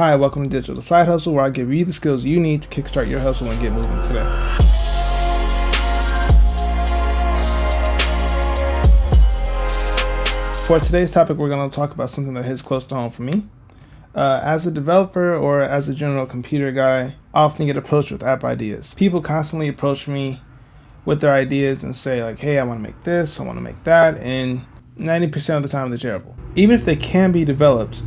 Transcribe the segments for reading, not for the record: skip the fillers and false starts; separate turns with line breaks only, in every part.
Hi, welcome to Digital Side Hustle, where I give you the skills you need to kickstart your hustle and get moving today. For today's topic, we're going to talk about something that hits close to home for me. As a developer or as a general computer guy, I often get approached with app ideas. People constantly approach me with their ideas and say like, hey, I want to make this, I want to make that, and 90% of the time they're terrible. Even if they can be developed,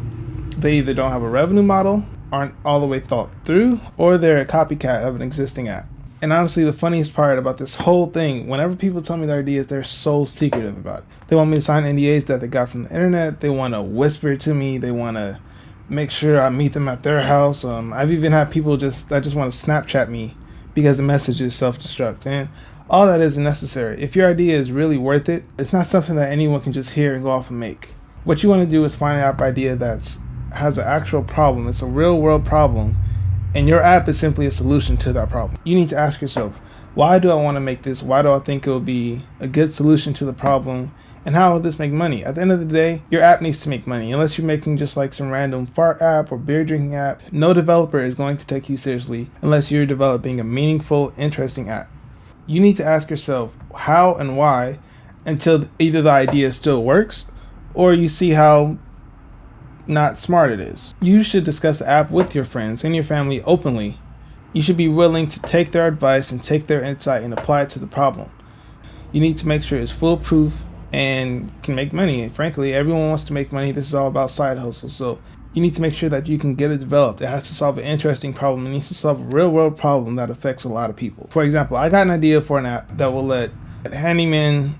they either don't have a revenue model, aren't all the way thought through, or they're a copycat of an existing app. And honestly, the funniest part about this whole thing, whenever people tell me their ideas, they're so secretive about it. They want me to sign NDAs that they got from the internet. They want to whisper to me. They want to make sure I meet them at their house. I've even had people that just want to Snapchat me because the message is self-destruct. And all that isn't necessary. If your idea is really worth it, it's not something that anyone can just hear and go off and make. What you want to do is find an app idea that has an actual problem. It's a real world problem, and your app is simply a solution to that problem. You need to ask yourself, why do I want to make this? Why do I think it will be a good solution to the problem? And how will this make money? At the end of the day, your app needs to make money. Unless you're making just like some random fart app or beer drinking app, no developer is going to take you seriously unless you're developing a meaningful, interesting app. You need to ask yourself how and why until either the idea still works or you see how not smart it is. You should discuss the app with your friends and your family openly. You should be willing to take their advice and take their insight and apply it to the problem. You need to make sure it's foolproof and can make money. And frankly, everyone wants to make money. This is all about side hustles. So you need to make sure that you can get it developed. It has to solve an interesting problem. It needs to solve a real world problem that affects a lot of people. For example, I got an idea for an app that will let handymen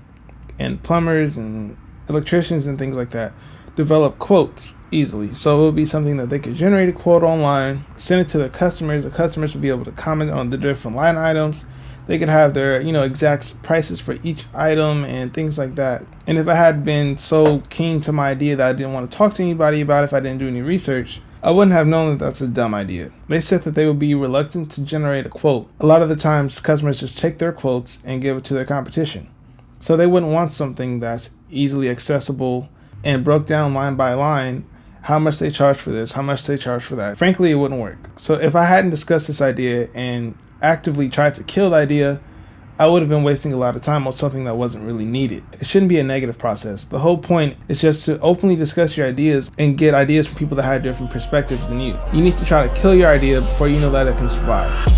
and plumbers and electricians and things like that develop quotes easily. So it will be something that they could generate a quote online, send it to their customers. The customers will be able to comment on the different line items. They could have their, exact prices for each item and things like that. And if I had been so keen to my idea that I didn't want to talk to anybody about it, if I didn't do any research, I wouldn't have known that that's a dumb idea. They said that they would be reluctant to generate a quote. A lot of the times, customers just take their quotes and give it to their competition. So they wouldn't want something that's easily accessible and broke down line by line how much they charge for this, how much they charge for that. Frankly, it wouldn't work. So if I hadn't discussed this idea and actively tried to kill the idea, I would have been wasting a lot of time on something that wasn't really needed. It shouldn't be a negative process. The whole point is just to openly discuss your ideas and get ideas from people that have different perspectives than you. You need to try to kill your idea before you know that it can survive.